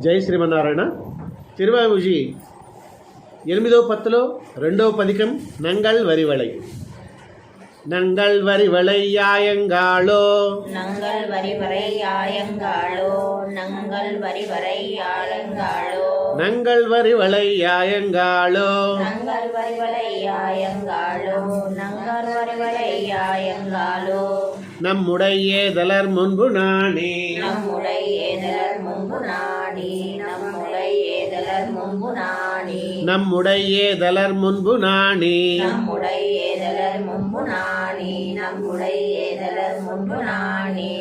జై శ్రీమన్నారాయణ. తిరువాయిముజి 8వ పత్తులో 2వ పదికం నంగల్ వరివళై. நங்கள் வரிவளை யாயங்காளோ நங்கள் வரிவரை யாயங்காளோ நங்கள் வரிவரை யாயங்காளோ நங்கள் வரிவளை யாயங்காளோ நங்கள் வரிவளை யாயங்காளோ நங்கள் வரிவளை யாயங்காளோ நம்முடைய ஏதலர் முன்பு நாணி நம்முடைய ஏதலர் முன்பு நாடி நம்முடைய ஏதலர் முன்பு நாடி நம்முடைய ஏதலர் முன்பு நாணி நம்முடைய ஏதலர் முன்பு நாணி நம்முடைய ஏதலர் முன்பு நாணி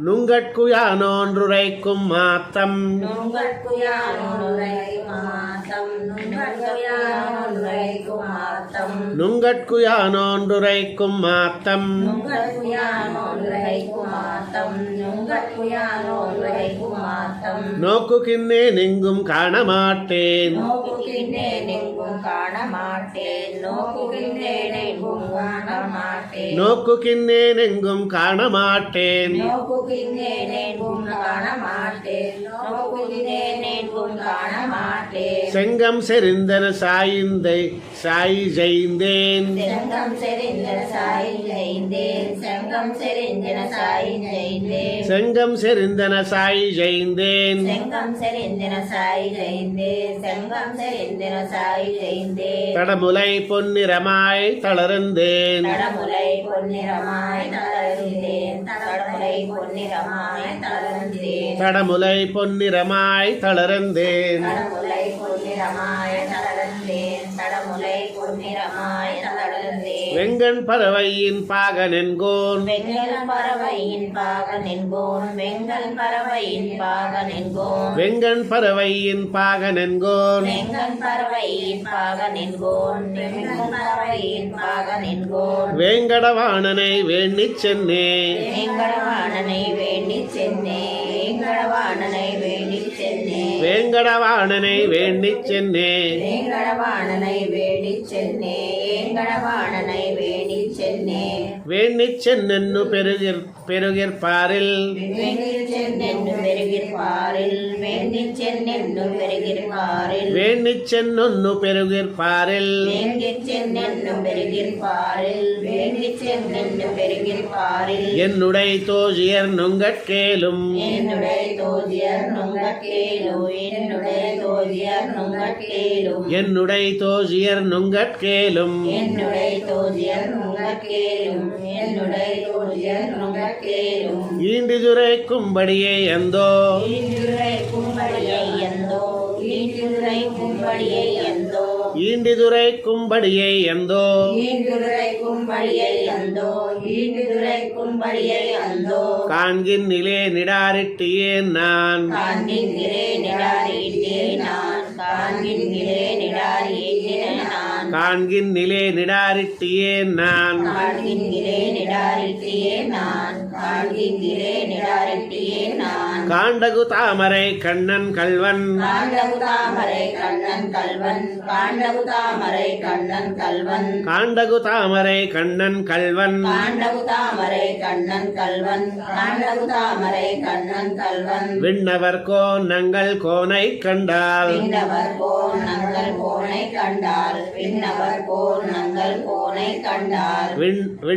நுங்கட்குயானோன்றுரைக்கும் மாத்தம் நுங்கட்குயானோன்றுரைக்கும் மாத்தம் நுங்கட்குயானோன்றுரைக்கும் மாத்தம் நுங்கட்குயானோன்றுரைக்கும் மாத்தம் நுங்கட்குயானோன்றுரைக்கும் மாத்தம் நுங்கட்குயானோன்றுரைக்கும் மாத்தம் நோக்குகின்னே நெங்கும் காணமாட்டேன் நோக்குகின்றேன் எங்கும் காண மாட்டேன் நோக்குகின்றேன் எங்கும் காண மாட்டேன் நோக்குகின்னே நெங்கும் காணமாட்டேன் நோக்குகின்றேன் எங்கும் காண மாட்டேன் நோக்குகின்றேன் எங்கும் காண மாட்டேன் செங்கம் செறிந்தன சாயிந்தை சாய் ஜெய்ந்தேன் செங்கம் செறிந்தன சாய் ஜெய்ந்தேன் செங்கம் செறிந்தன சாய் ஜெய்ந்தேன் செங்கம் செறிந்தன சாய் ஜெய்ந்தேன் செங்கம் செறிந்தன சாய் ஜெய்ந்தேன் செங்கம் செறிந்தன சாய் ஜெய்ந்தேன் தடமுலை பொன்னிறமாய் தளர்ந்தேன் தடமுலை பொன்னிறமாய் தளர்ந்தேன் தடமுலை பொன்னிறமாய் தளர்ந்தேன் தடமுலை பொன்னிறமாய் தளர்ந்தேன் தடமுலை பொன்னிறமாய் தளர்ந்தேன் தடமுலை பொன்னிறமாய் தளர்ந்தேன் வெங்கண் பறவையின் பாகனென்கோன் வெங்கல் பறவையின் பாகனென்கோன் வெங்கல் பறவையின் பாகனென்கோன் வெங்கண் பறவையின் பாகனென்கோன் வெங்கல் பறவையின் பாகனென்கோன் வெங்கல் பறவையின் பாகனென்கோன் வேங்கடவாணனை வேண்டிச் சென்னே வேங்கடவாணனை வேண்டிச் சென்னே வேங்கடவாணனை வேண்டிச் சென்னே வேங்கடவாணனை வேண்டிச் சென்னே வேங்கடவாணனை வேண்டிச் சென்னே வேங்கடவாணனை வேண்டிச் சென்னே வேண்டிச் சென்னென்னு பெருகிற்பாரில் வேண்டிச் சென்னென்னு பெருகிற்பாரில் வேண்டிச் சென்னென்னு பெருகிற்பாரில் வேண்டிச் சென்னொன்னு பெருகிற்பாரில் வேண்டிச் சென்னென்னு பெருகிற்பாரில் வேண்டிச் சென்னென்னு பெருகிற்பாரில் என்னுடை தோழியர் நுங்கட்கேலும் என்னுடைய தோதியர் நுங்கட்கேலு என்னுடைய தோதியர் நுங்கட்கேலு என்னுடை தோழியர் நுங்கட்கேலும் என்னுடைய தோதியர் நுங்கட்கேலும் என்னுடைய தோதியர் நுங்கட்கேலும் ஈண்டிதுரைக்கும்படியே எந்தோ ஈண்டுரை கும்படியை எந்தோ ஈண்டுரை கும்படியை எந்தோ ஈண்டிதுரைக்கும்படியே எந்தோ ஈண்டுரை கும்படியை எந்தோ ஈண்டுரை கும்படியை எந்தோ காண்கின்னிலே நிடாரிட்டியேன் நான் காண்கின்றே நிடாரியிட்டே நான் காண்கின்றே நிடாரியிட்டே நான் காண்கின்னிலே நிடாரிட்டியேன் நான் காண்கின்றே நிடாரிட்டியே நான் காண்கின்றே நிடாரிட்டியே நான் காண்டகு தாமரை கண்ணன் கல்வன் காண்டகு தாமரை கண்ணன் கல்வன் காண்டகு தாமரை கண்ணன் கல்வன் காண்டகு தாமரை கண்ணன் கல்வன் காண்டகு தாமரை கண்ணன் கல்வன் காண்டகு தாமரை கண்ணன் கல்வன் விண்ணவர் கோணங்கள் கோனை கண்டால் விண்ணவர் போல் நங்கள் கோனை கண்டால் விண்ணவர் போல் நங்கள் கோனை கண்டால் விண்ணவர்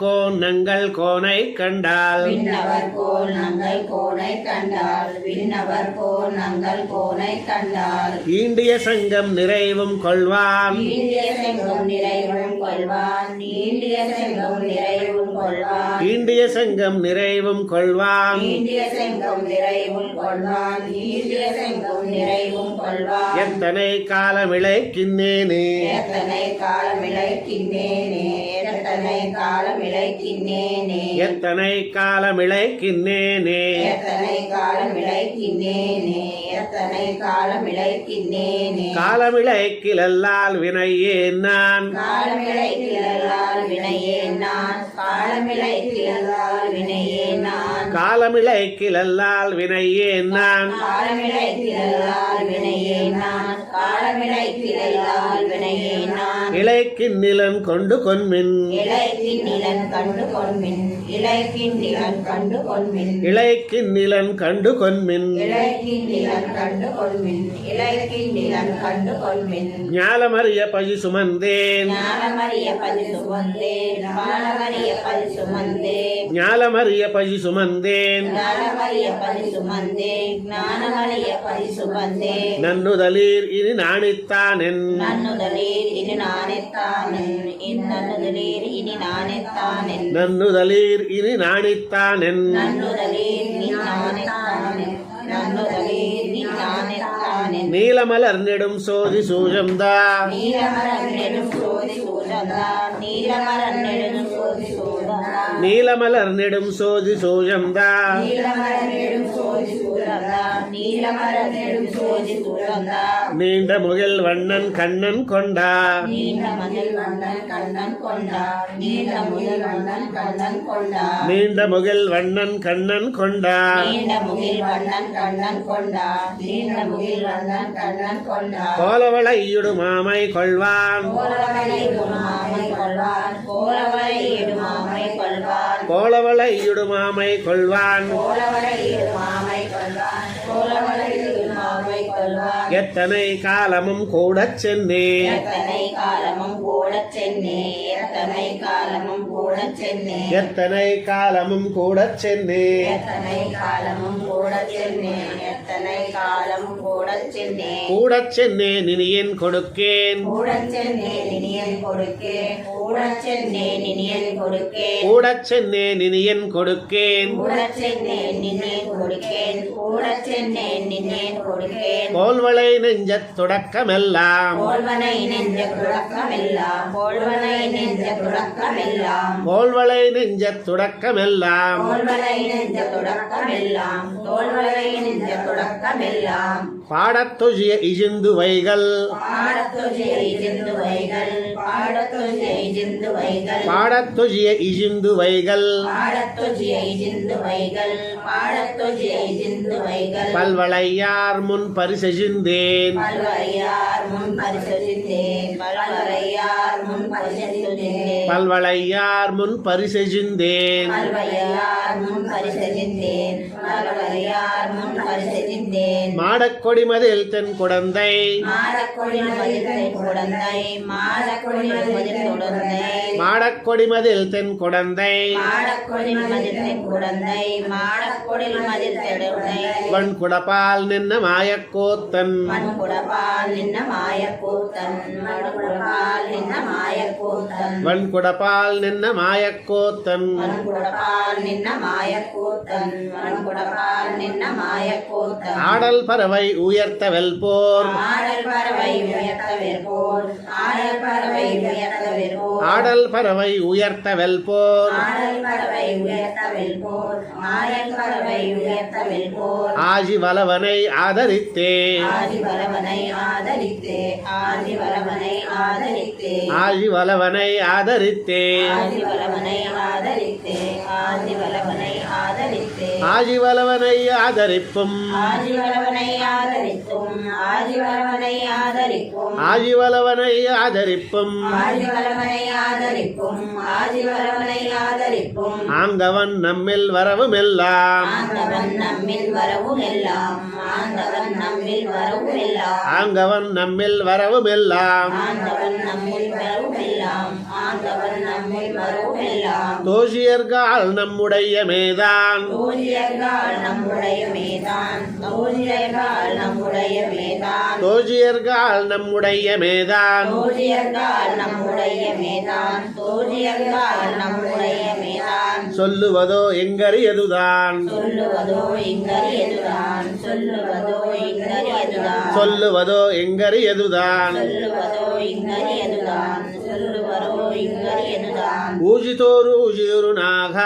கோணங்கள் கோனை கண்டால் விண்ணவர் போல் நங்கள் கோனை கண்டால் விண்ணவர் போல் நங்கள் கோனை கண்டால் ஈண்டிய சங்கம் நிறைவும் கொள்வான் ஈண்டிய செங்கும் நிறைவும் கொள்வான் ஈண்டிய செங்கும் நிறைவும் கொள்வான் ஈண்டிய சங்கம் நிறைவும் கொள்வான் ஈண்டிய செங்கும் நிறைவும் கொள்வான் ஈண்டிய செங்கும் நிறைவும் கொள்வான் எத்தனை காலமிழைக்கின்னேனே எத்தனை காலம் இழைக்கின்றேனே எத்தனை காலம் இழைக்கின்றேனே எத்தனை காலமிழைக்கின்னேனே எத்தனை காலம் இழைக்கின்றேனே எத்தனை காலம் இழைக்கின்றேனே காலமிழைக்கிலல்லால் வினையேன் நான் காலமிழைக்கிழலால் வினையே நான் காலமிழைக்கிழலால் வினையே நான் காலமிழைக்கிலல்லால் வினையேன் நான் காலமிழைக்கிழலால் வினையே நான் காலமிழைக்கிழலால் வினையே நான் இலைக்கின் நிலன் கொண்டு கொன்மின் இலைக்கின் நிலன் கண்டு கொன்மின் இலைக்கின் நிலன் கண்டு கொன்மின் இலைக்கின் நிலன் கண்டு கொன்மின் இலைக்கின் நிலன் கண்டு கொன்மின் இலைக்கின் நிலன் கண்டு கொன்மின் ஞாலமறிய பதி சுமந்தேன் ஞானமறிய பதி சுமந்தேன் ஞானமறிய பதி சுமந்தேன் ஞாலமறிய பதி சுமந்தேன் ஞானமறிய பதி சுமந்தேன் ஞானமறிய பதி சுமந்தேன் நன்னுதலீர் இனி நாணித்தானென் நன்னுதலீர் இனி நானெத்தானென் நன்னுதலீர் இனி நானெத்தானென் நன்னுதலீர் இனி நாணித்தானென் நன்னுதலீர் இனி நானெத்தானென் நன்னுதலீர் இனி நானெத்தானென் நீலமலர் நெடும் சோதி சூழம்தா நீலமரன் நெடும் சோதி சூழந்தா நீலமரன் நெடும் சோதி சூழந்தா நீலமலர் நெடும் சோதி சூழம்தா நீலமரன் நெடும் சோதி சூழந்தா நீலமரன் நெடும் சோதி சூழந்தா நீண்ட முகில் வண்ணன் கண்ணன் கொண்டா நீண்ட மதில் வண்ணன் கண்ணன் கொண்டா நீண்ட முகில் வண்ணன் கண்ணன் கொண்டா நீண்ட முகில் வண்ணன் கண்ணன் கொண்டா நீண்ட முகில் வண்ணன் கண்ணன் கொண்டா நீண்ட முகில் வண்ணன் கண்ணன் கொண்டா கோலவளையுடு மாமை கொள்வான் கோலவளை மாமை கொள்வான் கோலவளை மாமை கொள்வான் கோலவளையுடு மாமை கொள்வான் கோலவளை மாமை கொள்வான் கோலவளை மாமை கொள்வான் எத்தனை காலமும் கூடச் சென்னேன் எத்தனை காலமும் கூடச் சென்னே எத்தனை காலமும் கூடச் சென்னே எத்தனை காலமும் கூடச் சென்னேன் எத்தனை காலமும் கூடச் சென்னே எத்தனை காலம் கூடச் சென்னே கூடச் சென்னேன் இனியன் கொடுக்கேன் கூடச் சென்னே நினியன் கொடுக்கேன் கூடச் சென்னே நினியன் கொடுக்கேன் கூடச் சென்னேன் இனியன் கொடுக்கேன் கூடச் சென்னே நினியன் கொடுக்கேன் கூடச் சென்னே நினியன் கொடுக்கேன் கோல்வளை நெஞ்சத் தொடக்கமெல்லாம் கோல்வனை நெஞ்ச குழக்கமெல்லாம் கோல்வனை நெஞ்ச குழக்கமெல்லாம் கோல்வளை நெஞ்சத் தொடக்கமெல்லாம் கோல்வனை நெஞ்ச தொடக்கமெல்லாம் கோல்வனை நெஞ்ச தொடக்கமெல்லாம் பாடத்தொழிய இஜிந்துவைகள் பாடத்தொழிய இஜிந்துவைகள் பாடத்தொழிய இஜிந்துவைகள் பாடத்தொழிய இஜிந்துவைகள் பாடத்தொழிய இஜிந்துவைகள் பாடத்தொழிய இஜிந்துவைகள் பல்வளையார் முன் பரிசெஜிந்தேன் பல்வரையார் முன் பரிசொலித்தேன் பல்வரையார் முன் பரிசொலித்தேன் பல்வளையார் முன் பரிசெஜிந்தேன் பல்வரையார் முன் பரிசொலித்தேன் பல்வரையார் முன் பரிசொலித்தேன் மாடக்கொடிமதில் தென் குடந்தை மாடக்கொடில் மதித்தை குடந்தை மாடக்கொடில் மதில் குடந்தை மாடக்கொடிமதில் தென் குடந்தை மாடக்கொடில் மதித்தை குடந்தை மாடக்கொடில் மதில் தெடுந்தை வன்குடபால் நின்ன மாயக்கோத்தன் மண்குடபால் நின்ன மாயக்கூத்தன் மண்குடபால் நின்ன மாயக்கூத்தன் வன்குடபால் நின்ன மாயக்கோத்தன் மண்குடபால் நின்ன மாயக்கூத்தன் மண்குடபால் நின்ன மாயக்கூத்தன் ஆடல் பறவை உயர்த்தவெல் போர் ஆடல் பறவை உயர்த்தவெற்போர் ஆடல் பறவை உயர்த்தவெற்போர் ஆடல் பறவை உயர்த்தவெல் போர் ஆடல் பறவை உயர்த்தவெற்போர் ஆடல் பறவை உயர்த்தவெற்போர் ஆஜி வலவனை ஆதரித்தே ஆதி வளவனை ஆதரித்தே ஆதி வளவனை ஆதரித்தே ஆஜி வலவனை ஆதரித்தே ஆதி வளவனை ஆதரித்தே ஆதி வளவனை ஆதரித்தே ஆஜி வலவனை ஆதரிப்பும் ஆதி வளவனை ஆதரித்தும் ஆதி வளவனை ஆதரிக்கும் ஆஜி வலவனை ஆதரிப்பும் ஆதி வளவனை ஆதரிக்கும் ஆதி வளவனை ஆதரிக்கும் ஆங்கவன் நம்மில் வரவுமெல்லாம் ஆண்டவன் நம்மில் வரவும் எல்லாம் ஆண்டவன் நம்மில் வரவும் எல்லாம் ஆங்கவன் நம்மில் வரவுமெல்லாம் ஆண்டவன் நம்மில் வரவும் எல்லாம் ஆண்டவன் நம்மில் வரவும் எல்லாம் தோஷியர்கள் நம்முடைய மேதான் தோழியர்கள் நம்முடைய மேதான் தோழியர்கள் நம்முடைய மேதான் தோஷியர்கள் நம்முடைய மேதான் தோழியர்கள் நம்முடைய மேதான் தோழியர்கள் நம்முடைய மேதான் சொல்லுவதோ எங்கரியதுதான் சொல்லுவதோ இங்கரியதுதான் சொல்லுவதோ இங்கரியதுதான் சொல்லுவதோ எங்கரியதுதான் சொல்லுவதோ இங்கரியதுதான் சொல்லுவதோ இங்கரியதுதான் ಊಜಿತೋರು ಊಜಿಯುರು ನಾಗ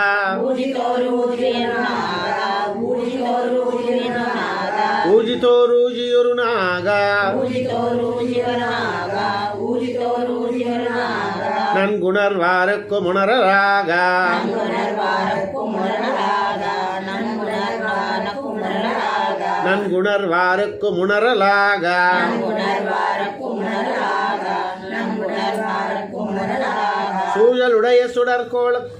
ಊಜಿತೋರು ಊಜಿಯನಾದ ಊಜಿತೋರು ಊಜಿಯನಾದ ಊಜಿತೋರು ಊಜಿಯುರು ನಾಗ ಊಜಿತೋರು ಊಜಿಯನಾದ ಊಜಿತೋರು ಊಜಿಯನಾದ ನನ್ ಗುಣರ್ವಾರಕ್ಕೂ ಮುಣರರಾಗ ನಂಗುಣರ್ವಾರಕ್ಕೂ ಮುರಣರಾಗ ನಂಗುಣರ್ವಾರಕ್ಕೂ ಮುರಣರಾಗ ನನ್ ಗುಣರ್ವಾರಕ್ಕೂ ಮುಣರಲಾಗ ನಂಗುಣರ್ವಾರಕ್ಕೂ ಮುರಣರಾಗ ನಂಗುಣರ್ವಾರಕ್ಕೂ உணர்வார்க்கும் உணராகா சூழலுடைய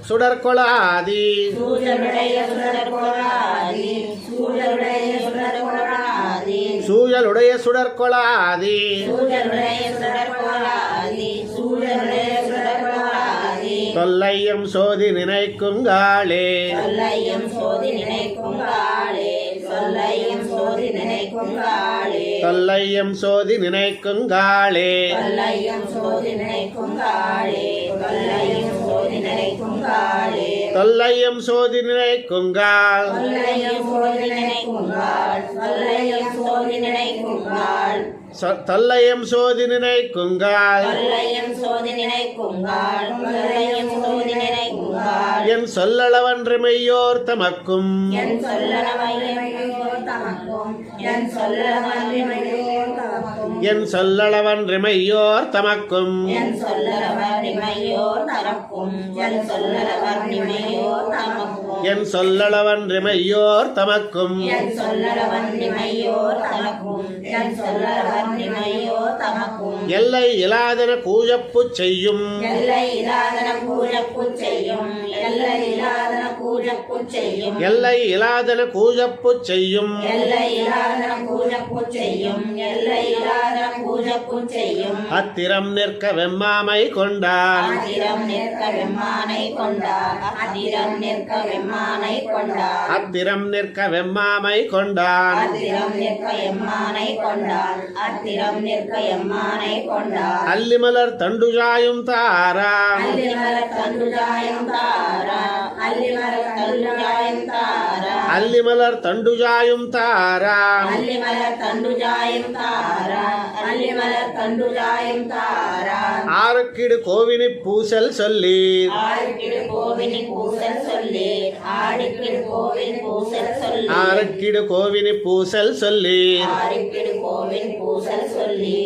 சுடற்கொளாதி சூழலுடைய சுடர்கொளாதி சூழலுடைய சுடர்கொளாதி சூழலுடைய சுடற்கொளாதி சூழலுடைய சுடர்கொளாதி சூழலுடைய சுடர்கொளாதி தொல்லையும் சோதி நினைக்குங்காளே சொல்லையும் சோதி நினைக்கும் காளே சொல்லையும் சோதி நினைக்கும் காளே தொல்லையும் சோதி நினைக்குங்காளே சொல்லையும் சோதி நினைக்கும் காளே சொல்லையும் சோதி நினைக்கும் காளே தொல்லையும் சோதி நினைக்குங்காள் சொல்லையும் சோதி நினைக்கும் காள் சொல்லையும் சோதி நினைக்கும் காள் தொல்லையும் சோதி நினைக்குங்காள் சொல்லையும் சோதி நினைக்கும் காள் சொல்லையும் சோதி நினைக்கும் காள் என் சொல்லளவன்று மெய்யோர் தமக்கும் என் சொல்லலவல்லிமையோர் தமக்கும் என் சொல்லலவல்லிமையோர் தமக்கும் என் சொல்லளவன்று மெய்யோர் தமக்கும் என் சொல்லலவல்லிமையோர் தமக்கும் என் சொல்லலவல்லிமையோர் தமக்கும் என் சொல்லளவன்று மெய்யோர் தமக்கும் என் சொல்லலவல்லிமையோர் தமக்கும் என் சொல்லலவல்லிமையோர் தமக்கும் எல்லை இலாதன கூஜப்புச் செய்யும் எல்லை இலாதன பூஜப்புச் செய்யும் எல்லை இலாதன பூஜப்புச் செய்யும் எல்லை இலாதன கூஜப்புச் செய்யும் எல்லை இலாதன பூஜப்புச் செய்யும் எல்லை இலாதன பூஜப்புச் செய்யும் அத்திரம் நிற்க வெம்மாமை கொண்டான் அதிரம் நிற்க வெம்மானை கொண்டார் அதிரம் நிற்க வெம்மானை கொண்டார் அத்திரம் நிற்க வெம்மாமை கொண்டான் அதிரம் நிற்க எம்மானை கொண்டார் அதிரம் நிற்க எம்மானை கொண்டார் அல்லிமலர் தண்டுஜாயும் தாராம் அல்லிமலர் தண்டுஜாயம் தாரா அல்லிமலர் தண்டுஜாயம் தாரா அல்லிமலர் தண்டுஜாயும் தாராம் அல்லிமலர் தண்டுஜாயம் தாரா அல்லிமலர் தண்டுஜாயம் தாரா ஆறுக்கிடு கோவினி பூசல் சொல்லீர் ஆடிக்கிடு கோவினி பூசல் சொல்லி ஆடிக்கிடு கோவில் பூசல் சொல்லி ஆறுக்கிடு கோவினி பூசல் சொல்லீர் ஆடிக்கிடு கோவில் பூசல் சொல்லி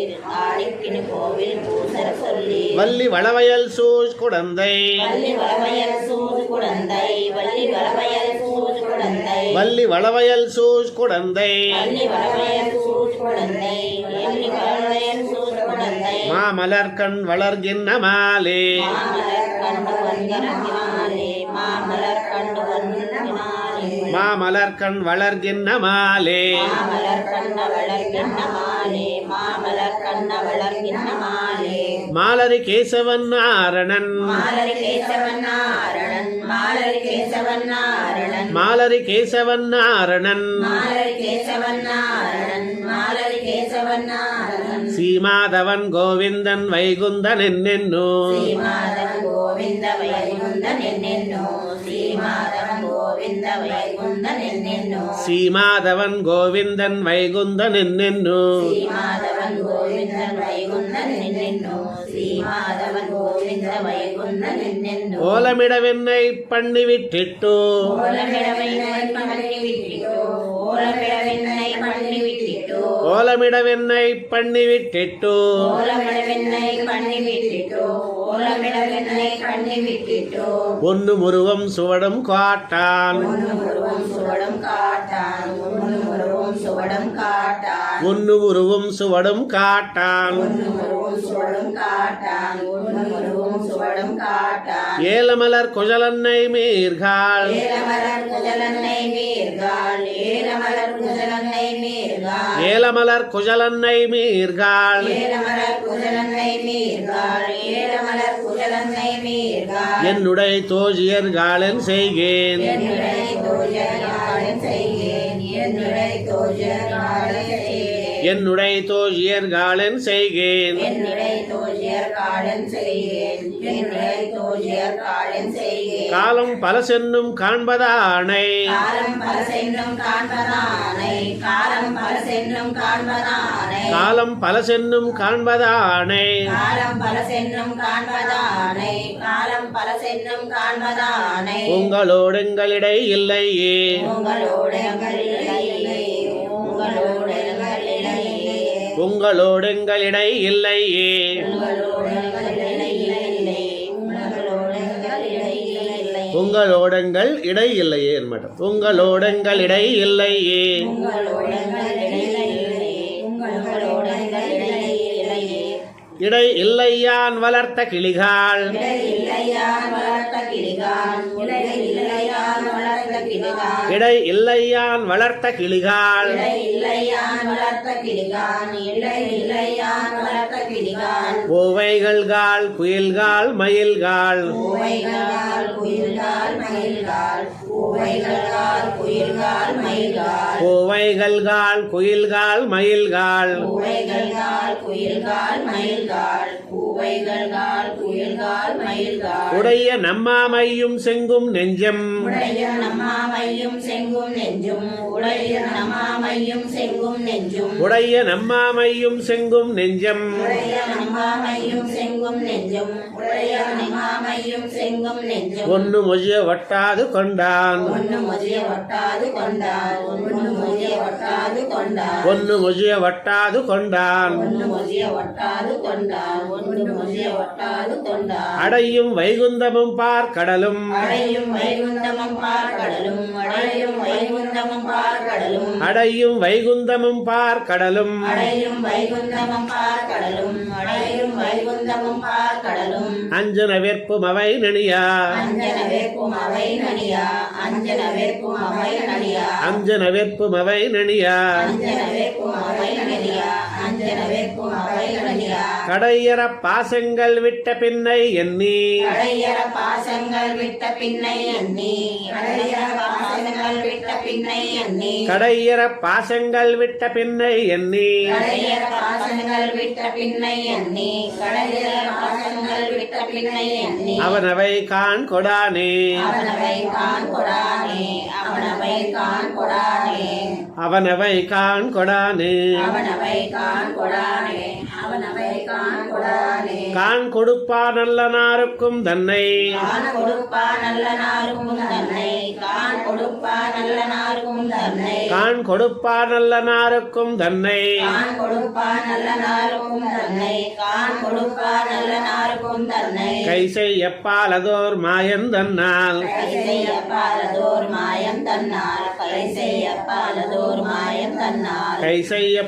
ஆடிக்கிடு கோவில் பூசல் சொல்லி வள்ளி வளவயல் சூழ் குடந்தை வள்ளி வளவயல் சூது குடந்தை வள்ளி வளவயல் சூது குடந்தை வள்ளி வளவயல் சூழ் குடந்தை வள்ளி வளவயல் சூது குடந்தை வள்ளி வளவயல் சூது குடந்தை மாமலர்கண் வளர்கின்ற மாலே மாமலர் கண்டு வந்தனமாலே மாமலர் கண்டு வந்தனமாலே மாமலர்கண் வளர்கின்ற மாலே மாமலர் கண்ண வளர்கின்ற மாலே மாமலர் கண்ண வளர்கின்ற மாலே Mallory Kesavan Naranan Mallory Kesavan Naranan Mallory Kesavan Naranan Mallory Kesavan Naranan Mallory Kesavan Naranan Mallory Kesavan Naranan சீமாதவன் Govindan Vaikunthan என்னென்னோ ஸ்ரீமாதவன் Govind Vaikunthan என்னென்னோ ஸ்ரீமாதவன் Govind Vaikunthan என்னென்னோ சீமாதவன் Govindan Vaikunthan என்னென்னோ ஸ்ரீமாதவன் Govindan Vaikunthan என்னென்னோ ஸ்ரீமாதவன் Govind Vaikunthan என்னென்னோ ஓலமிடவென்னை பண்ணிவிட்டிட்டு ஓலமிடவென்னை பண்ணிவிட்டிட்டோ ஓலமிடவென்னை பண்ணிவிட்டிட்டோ ஓலமிடவென்னை பண்ணிவிட்டிட்டு ஓலமிடவென்னை பண்ணிவிட்டிட்டோ ஓலமிடவென்னை பண்ணிவிட்டிட்டோ ஒன்னு முருவம் சுவடும் காட்டான் ஒன்று உருவம் சுவடம் காட்டான் ஒன்று உருவம் சுவடம் காட்டான் ஒன்னு உருவம் சுவடும் காட்டான் ஒன்று உருவம் சுவடம் காட்டான் ஒன்று உருவம் சுவடம் காட்டான் ஏலமலர் குழலன்னை மீர்காள் ஏலமலர் குஜலன்னை மீர்காள் ஏலமலர் குஜலன்னை மீர்காள் ஏலமலர் குழலன்னை மீர்காள் ஏலமலர் குஜலன்னை மீர்காள் ஏலமலர் குஜலன்னை மீர்காள் என்னுடைய தோழியர்காலன் செய்கேன் என்னுடைய தோஜகாலம் செய்கேன் என்னுடைய தோஜகாலம் செய்கேன் என்னுடைய தோழியர்காலன் செய்கேன் என்னுடைய தோஜியர் காலம் செய்கேன் என்னுடைய தோஜியர் காலம் செய்கேன் காலம் பல சென்னும் காண்பதானை காலம் பல சென்றும் காண்பதானை காலம் பல சென்றும் காண்பதானை காலம் பல சென்னும் காண்பதானை காலம் பல சென்றும் காண்பதானை காலம் பல சென்றும் காண்பதானை உங்களோடு எங்களிடை இல்லையே உங்களோடு எங்கள் இல்லை உங்களோடு எங்கள் இல்லை உங்களோடு எங்களிடை இல்லையே உங்களோடு எங்கள் இல்லை உங்களோடு எங்கள் இல்லை உங்களோடங்கள் இடை இல்லையே மேடம் உங்களோடங்கள் இடை இல்லையே உங்களோடு எங்கள் இல்லை உங்களோடு எங்கள் இல்லை இடை இல்லையான் வளர்த்த கிளிகால் இடை இல்லையான் வளர்த்த கிளிகான் இடை இல்லையான் வளர்த்த கிளிகான் இடை இல்லையான் வளர்த்த கிளிகால் இடை இல்லையான் வளர்த்த கிளிகான் இடை இல்லையான் வளர்த்த கிளிகான் ஓவைகள்கால் குயில்கால் மயில்கால் பூவைகளால் குயில்கால் மயில்கால் பூவைகளால் குயில்கால் மயில்கால் ஓவைகள்கால் குயில்கால் மயில்கால் பூவைகளால் குயில்கால் மயில்கால் பூவைகளால் குயில்கால் மயில்கால் உடைய நம்மாமையும் செங்கும் நெஞ்சம் உடைய நம்மாமையும் செங்கும் நெஞ்சும் உடைய நம்மாமையும் செங்கும் நெஞ்சும் உடைய நம்மாமையும் செங்கும் நெஞ்சம் உடைய நம்மாமையும் செங்கும் நெஞ்சும் உடைய நம்மாமையும் செங்கும் நெஞ்சும் ஒன்னு மொழிய வட்டாது கொண்டான் ஒன்னு மொழிய ஒட்டாது கொண்டான் ஒன்னு மொழிய ஒட்டாது கொண்டான் ஒன்னு மொழிய வட்டாது கொண்டான் ஒன்னு மொழிய ஒட்டாது கொண்டான் ஒன்னு மொழிய ஒட்டாது கொண்டான் அடையும் வைகுந்தமும் பார் கடலும் அடையும் வைகுந்தமும் பார் கடலும் அடையும் வைகுந்தமும் பார் கடலும் அடையும் வைகுந்தமும் பார் கடலும் அடையும் வைகுந்தமும் பார் கடலும் அடையும் வைகுந்தமும் பார் கடலும் அஞ்சன வேற்பும் அவை நனியா அஞ்சன வேற்பும் அவை நனியா அஞ்சன வேற்பும் அவை நனியா அஞ்சன வேற்பும் அவை நனியா அஞ்சன வேற்பும் அவை நனியா அஞ்சன வேற்பும் அவை நனியா கடையற பாசங்கள் விட்ட பின்னை எண்ணி கடையற பாசங்கள் விட்ட பின்னை எண்ணி கடையற பாசங்கள் விட்ட பின்னை எண்ணி கடையற பாசங்கள் விட்ட பின்னை எண்ணி கடையற பாசங்கள் விட்ட பின்னை எண்ணி கடையற பாசங்கள் விட்ட பின்னை எண்ணி அவனவை கான் கொடானே அவனவை கான் கொடானே அவனவை கான் கொடானே அவனவை கான் கொடானே அவனவை கான் கொடானே அவனவை கான் கொடானே கான் கொடுப்பா நல்லனாருக்கும் தன்னை கான் கொடுப்பா நல்ல நாருக்கும் தன்னை கான் கொடுப்பா நல்ல நாருக்கும் தன்னை கான் கொடுப்பா நல்லனாருக்கும் தன்னை கான் கொடுப்பா நல்ல நாருக்கும் தன்னை கான் கொடுப்பா நல்ல நாருக்கும் தன்னை கை செய்யப்பாலதோர் மாயன் தன்னால் கை செய்யப்பாலதோர் மாயம் தன்னால் கை செய்யப்பாலதோர் மாயம் தன்னால் கை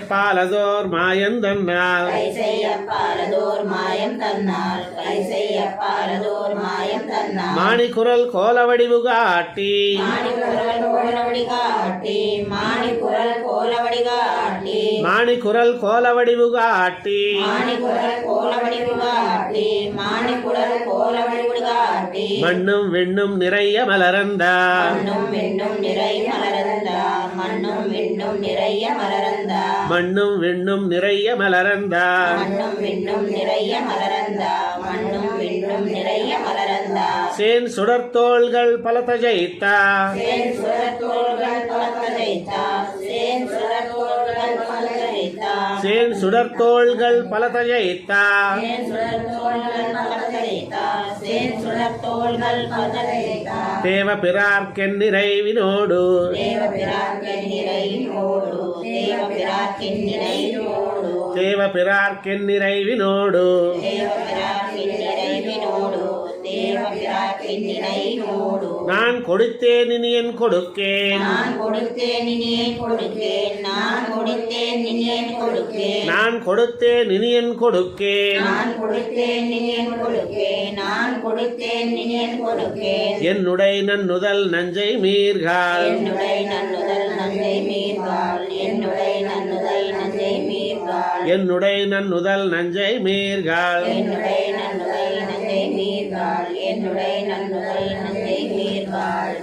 செய்யப்பாலதோர் மாயன் தன்னால் கை செய்யப்பாலதோர் மாயம் தன்னால் கை செய்யப்பாலதோர் மாயம் தன்னால் மாணிக்குரல் கோலவடிவு காட்டி மாணிக்குரல் கோலவடி காட்டி மாணிக்குரல் கோலவடி காட்டி மாணிக்குரல் கோலவடிவு காட்டி மாணிக்குரல் கோலவடி காட்டி மாணிக்குரல் கோலவடி காட்டி மண்ணும் விண்ணும் நிறைய மலரந்தா மண்ணும் விண்ணும் நிறை மலரந்தா மண்ணும் விண்ணும் நிறைய மலரந்தா மண்ணும் விண்ணும் நிறைய மலரந்தா மண்ணும் விண்ணும் நிறைய மலரந்தா மண்ணும் விண்ணும் நிறைய மலரந்தா சேன் சுடர்த்தோள்கள் பலத ஜெயித்தா சேன் சுரத்தோள்கள் பலத்த ஜெயித்தா சேன் சுரத்தோள்கள் பலத்த ஜெயித்தா சேன் சுடர்த்தோள்கள் பலத ஜெயித்தா சேன் சுரத்தோள்கள் பலத்த ஜெயித்தா சேன் சுரத்தோள்கள் பலத்த ஜெயித்தா தேவ பிறார்க்கென் நிறைவினோடு தேவ பிரார்க்கின் நிறைவினோடு தேவ பிரார்க்கின் நிறைவினோடு தேவ பிறார்க்கென் நிறைவினோடு தேவ பிரார்க்கின் நிறைவினோடு தேவ பிரார்க்கின் நிறைவினோடு நான் கொடுத்தேன் இனி என் கொடுக்கேன் நான் கொடுத்தேன் இனியேன் கொடுக்கேன் நான் கொடுத்தேன் இனியேன் கொடுக்கேன் நான் கொடுத்தேன் இனி என் கொடுக்கேன் நான் கொடுத்தேன் இனியேன் கொடுக்கேன் நான் கொடுத்தேன் இனியேன் கொடுக்கேன் என்னுடை நன்னுதல் நஞ்சை மீர்கால் என்னுடைய நன்னுதல் நஞ்சை மீர்கால் என்னுடைய நன்னுதல் நஞ்சை மீர்கால் என்னுடை நன்னுதல் நஞ்சை மீர்கால் என்னுடைய நன்னுதல் நஞ்சை மீர்கால் என்னுடைய நன்னுதல் நஞ்சை மீர்கால்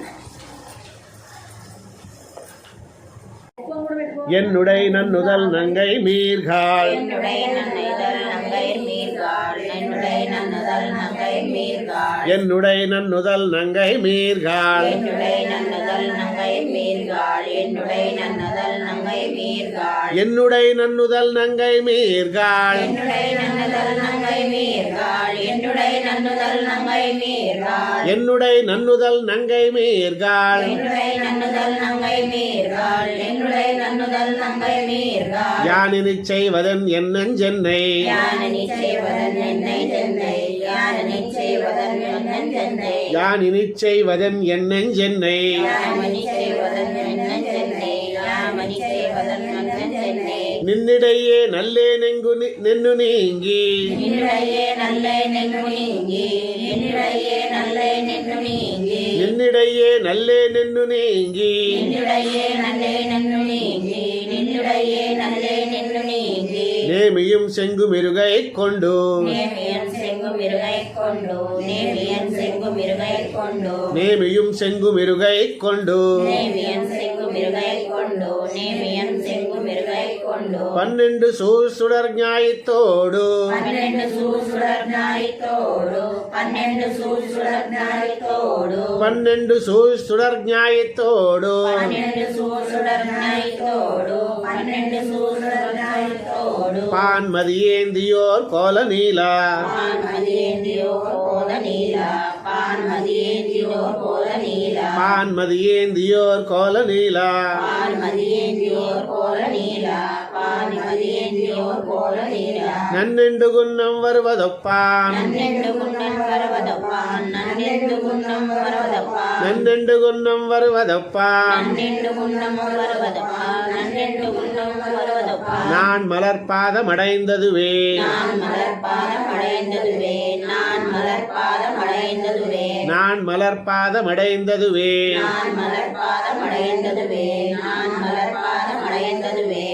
என்னுடை நன்னுதல் நங்கை மீர்கால் என்னுடைய நன்னுதல் நங்கை மீர்கால் என்னுடைய நன்னுதல் நங்கை மீர்கால் என்னுடை நன்னுதல் நங்கை மீர்கால் என்னுடைய நன்னுதல் நங்கை மீர்கால் என்னுடைய நன்னுதல் நங்கை மீர்கால் என்னுடை நன்னுதல் நங்கை மீர்கால் என்னுடைய நன்னுதல் நங்கை மீர்கால் என்னுடைய நன்னுதல் நங்கை மீர்கால் என்னுடை நன்னுதல் நங்கை மீர்கால் என்னுடைய நன்னுதல் நங்கை மீர்கால் என்னுடைய நன்னுதல் நங்கை மீர்கால் யானினிச் செய்வதன் என்னெஞ்சென்னை யானனி செய்வதன் என்னை தென்னை யானனி செய்வதன் என்னன் தென்னை யானினிச் செய்வதன் என்னெஞ்சென்னை யாமனி செய்வதன் என்னன் தென்னை யாமனி செய்வதன் என்னன் தென்னை நின்னிடையே நல்லே நென்னு நீங்கி நின்னிடையே நல்லே நென்னு நீங்கி நின்னிடையே நல்லே நென்னு நீங்கி நின்னிடையே நல்லே நென்னு நீங்கி நின்னிடையே நல்லே நென்னு நீங்கி நின்னிடையே நல்லே நென்னு நீங்கி நேமியும் செங்குமிருகை கொண்டு நேமியன் செங்குமிருகை கொண்டு நேமியன் செங்குமிருகை கொண்டு நேமியும் செங்குமிருகை கொண்டு நேமியன் செங்குமிருகை கொண்டு நேமியன் செங்குமிருகை கொண்டு 12 சுடர் ஞாயித்தோடு 12 சுடர் ஞாயித்தோடு 12 சுடர் ஞாயித்தோடு 12 சுடர் ஞாயித்தோடு 12 சுடர் ஞாயித்தோடு 12 சுடர் ஞாயித்தோடு பான்மதியேந்தியோர் கோல நீலா பான்மதியேந்தியோர் கோல நீலா பான்மதியேந்தியோர் கோல நீலா பான்மதியேந்தியோர் கோல நீலா பான்மதியேந்தியோர் கோல நீலா பான்மதியேந்தியோர் கோல நீலா நன்னெண்டு குன்னம் வருவதொப்பான் நன்னெண்டு குன்னம் வருவதப்பான் நன்னெண்டு குன்னம் வருவதப்பான் நன்னெண்டு குன்னம் வருவதொப்பான் நன்னெண்டு குன்னம் வருவதப்பான் நன்னெண்டு குன்னம் வருவதப்பான் நான் மலர்பாதம் அடைந்ததுவே நான் மலர்பாதம் அடைந்ததுவே நான் மலர்பாதம் அடைந்ததுவே நான் மலர்பாதம் அடைந்ததுவே நான் மலர்பாதம் அடைந்ததுவே நான் மலர்பாதம் அடைந்ததுவே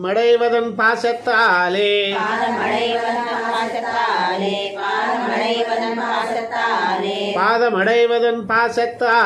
மடைவதன் பாசத்தாலே பாதமடைவதன் பாசத்தாலே பாதமடைவதன் பாசத்தாலே பாதமடைவதன் பாசத்தாலே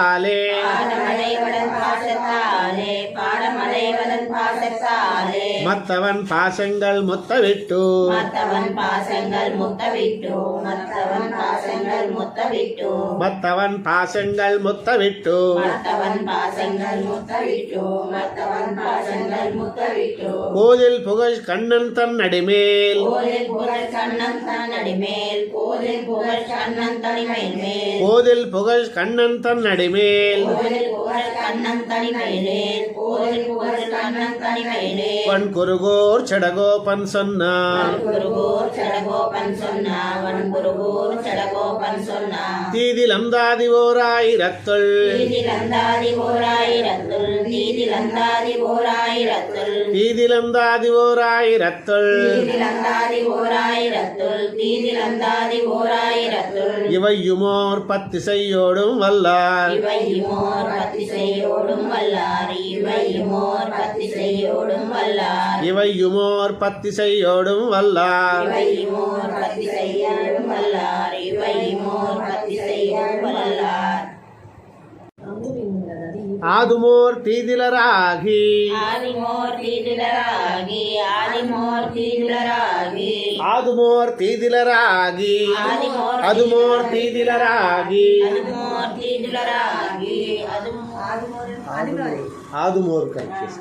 பாதமடைவதன் பாசத்தாலே பாதமடைவதன் பாசத்தாலே மத்தவன் பாசங்கள் மொத்தவிட்டு மத்தவன் பாசங்கள் முத்தவிட்டு மத்தவன் பாசங்கள் முத்தவிட்டு மத்தவன் பாசங்கள் மொத்தவிட்டு மத்தவன் பாசங்கள் முத்தவிட்டு மத்தவன் பாசங்கள் முத்தவிட்டு கோதில் புகழ் கண்ணன் தன் அடிமேல் கோதில் புகழ் கண்ணன் தன் அடிமேல் கோதில் புகழ் கண்ணன் தனிமேல் மேல் கோதில் புகழ் கண்ணன் தன் அடிமேல் கோதில் புகழ் கண்ணன் தனிமேலே கோதில் புகழ் கண்ணன் தனிமேலே பண் குருகோர் செடகோபன் சொன்னார் குருகோர் சடகோபன் சொன்னா வன் குருகோர் சடகோபன் சொன்னா தீதில் அந்தாதி ஓராயிரத்துள் தீதில் அந்தாதி ஓராயிரத்துள் தீதில் அந்தாதி ஓராயிரத்துள் தீதில் அந்தாதி ஓராயிரத்துள் தீதில் அந்தாதி ஓராயிரத்துள் தீதில் அந்தாதி ஓராயிரத்துள் இவையுமோர் பத்திசையோடும் வல்லார் இவையுமோர் பத்தி செய்யோடும் வல்லார் இவையுமோர் பத்தி செய்யோடும் வல்லார் இவையுமோர் பத்திசையோடும் வல்லார் இவையுமோர் பத்தி செய்யோடும் வல்லார் இவையுமோர் பத்தி செய்யோடும் வல்லார் ஆதுமோர் தீதிலராகி ஆதிமோர் தீதிலராகி ஆதிமோர் தீதிலராகி ஆதுமோர் தீதிலராகி அதுமோர் தீதிலராகி அதுமோர் தீதிலராகி ஆதுமோர் கன்ஃபியூஸ்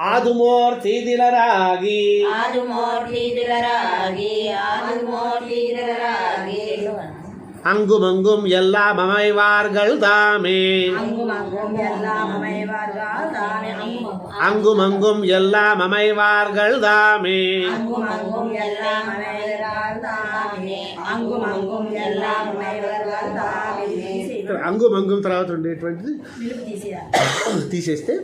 ஆதுமோர் தீதிலராகி ஆதுமோர் தீதிலராகி ஆதுமோர் தீதிலராகி அங்குமங்கும் எல்லாம் அமைவார்கள் தாமே அங்குமங்கும் எல்லாம் அமைவார்கள் தாமே அங்குமங்கும் எல்லாம் அமைவார்கள் தாமே அங்குமங்கும் எல்லாம் அமைவார்கள் தாமே அங்குமங்கும் எல்லாம் அமைவார்கள் தாமே అంగుమంగం తర్వాత ఉండేటువంటిది తీసేస్తే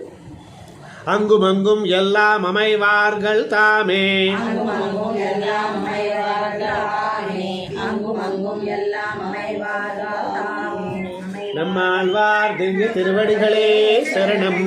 అంగుమంగం ఎల్లా మమైవార్గల్ తామే அங்குமங்கும் எல்லாம் அமைவார்கள் தாமே அங்குமங்கும் எல்லாம் அமைவார்கள் தாமே நம்மாழ்வார் திவ்ய திருவடிகளே சரணம்.